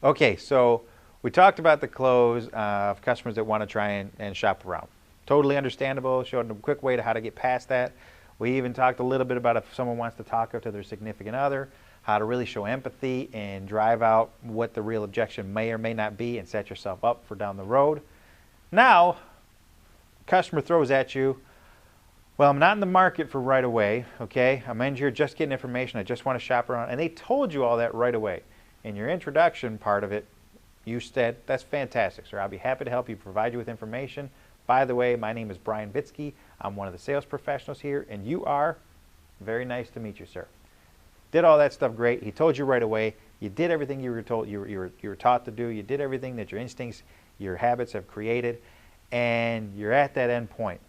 Okay, so we talked about the close of customers that want to try and shop around. Totally understandable, showed them a quick way to how to get past that. We even talked a little bit about if someone wants to talk to their significant other, how to really show empathy and drive out what the real objection may or may not be and set yourself up for down the road. Now, customer throws at you, well, I'm not in the market for right away, okay? I'm in here just getting information. I just want to shop around. And they told you all that right away. In your introduction part of it, you said, that's fantastic, sir. I'll be happy to help you, provide you with information. By the way, my name is Brian Vietzke. I'm one of the sales professionals here, and you are very nice to meet you, sir. Did all that stuff great. He told you right away. You did everything you were told you were taught to do. You did everything that your instincts, your habits have created, and you're at that end point.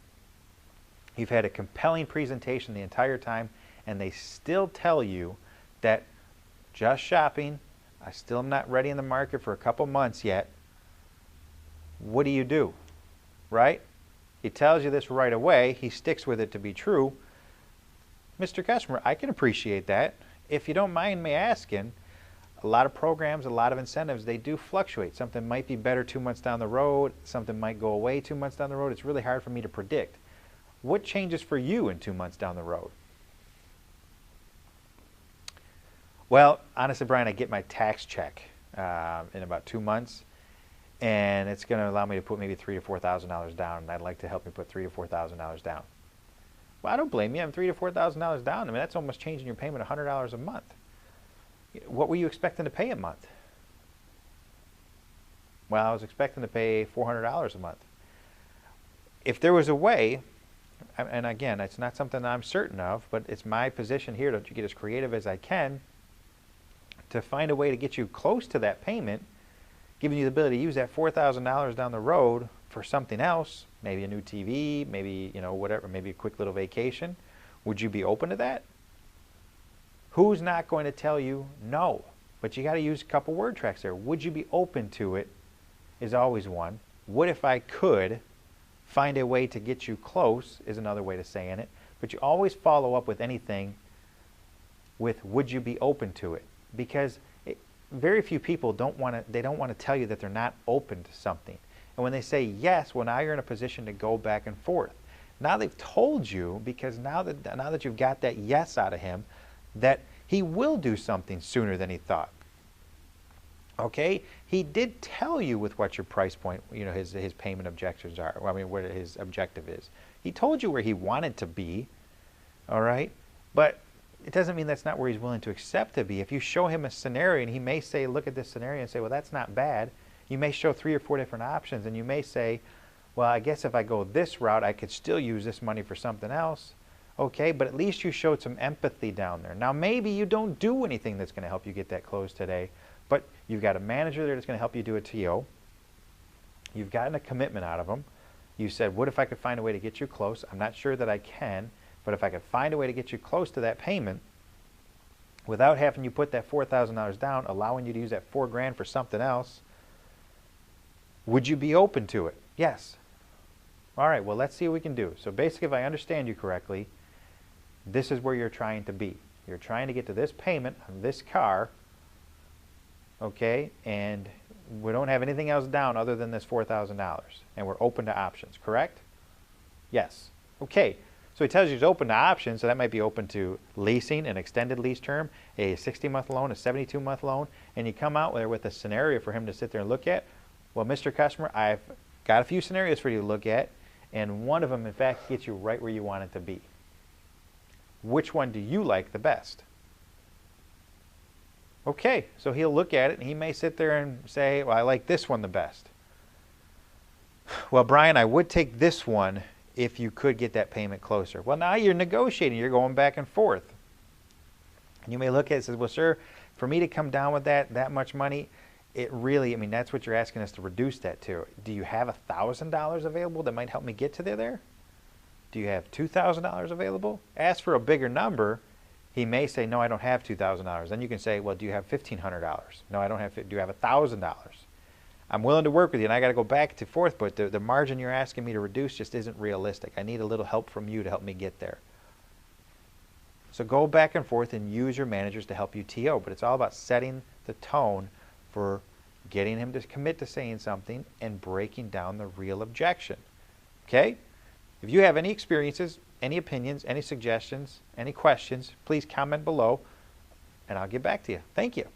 You've had a compelling presentation the entire time, and they still tell you that just shopping, I still am not ready in the market for a couple months yet. What do you do? Right? He tells you this right away. He sticks with it to be true. Mr. Customer, I can appreciate that. If you don't mind me asking, a lot of programs, a lot of incentives, they do fluctuate. Something might be better 2 months down the road. Something might go away 2 months down the road. It's really hard for me to predict. What changes for you in 2 months down the road? Well, honestly, Brian, I get my tax check in about 2 months, and it's going to allow me to put maybe $3,000 to $4,000 down, and I'd like to help me put $3,000 to $4,000 down. Well, I don't blame you. I'm $3,000 to $4,000 down. I mean, that's almost changing your payment $100 a month. What were you expecting to pay a month? Well, I was expecting to pay $400 a month. If there was a way, and again, it's not something I'm certain of, but it's my position here to get as creative as I can to find a way to get you close to that payment, giving you the ability to use that $4,000 down the road for something else, maybe a new TV, maybe, you know, whatever, maybe a quick little vacation. Would you be open to that? Who's not going to tell you no? But you got to use a couple word tracks there. Would you be open to it is always one. What if I could find a way to get you close is another way to saying it. But you always follow up with anything with would you be open to it? Because very few people don't want to tell you that they're not open to something. And when they say yes, well, now you're in a position to go back and forth. Now they've told you, because now that you've got that yes out of him, that he will do something sooner than he thought. Okay, he did tell you with what your price point, you know, his payment objections are. I mean, what his objective is. He told you where he wanted to be. All right, but it doesn't mean that's not where he's willing to accept to be. If you show him a scenario, and he may say, look at this scenario and say, well, that's not bad. You may show 3 or 4 different options, and you may say, well, I guess if I go this route, I could still use this money for something else. Okay, but at least you showed some empathy down there. Now, maybe you don't do anything that's going to help you get that close today, but you've got a manager there that's going to help you do a TO. You've gotten a commitment out of them. You said, what if I could find a way to get you close? I'm not sure that I can, but if I could find a way to get you close to that payment without having you put that $4,000 down, allowing you to use that $4,000 for something else, would you be open to it? Yes. All right, well, let's see what we can do. So basically, if I understand you correctly, this is where you're trying to be. You're trying to get to this payment on this car, okay, and we don't have anything else down other than this $4,000, and we're open to options, correct? Yes. Okay, so he tells you he's open to options, so that might be open to leasing, an extended lease term, a 60-month loan, a 72-month loan, and you come out there with a scenario for him to sit there and look at. Well, Mr. Customer, I've got a few scenarios for you to look at, and one of them, in fact, gets you right where you want it to be. Which one do you like the best? Okay, so he'll look at it, and he may sit there and say, well, I like this one the best. Well, Brian, I would take this one if you could get that payment closer. Well, now you're negotiating. You're going back and forth. And you may look at it and say, well, sir, for me to come down with that much money, it really, I mean, that's what you're asking us to reduce that to. Do you have $1,000 available that might help me get to there? Do you have $2,000 available? Ask for a bigger number. He may say, no, I don't have $2,000. Then you can say, well, do you have $1,500? No, I don't have. Do you have $1,000? I'm willing to work with you, and I got to go back to forth, but the margin you're asking me to reduce just isn't realistic. I need a little help from you to help me get there. So go back and forth and use your managers to help you TO, but it's all about setting the tone for getting him to commit to saying something, and breaking down the real objection. Okay? If you have any experiences, any opinions, any suggestions, any questions, please comment below, and I'll get back to you. Thank you.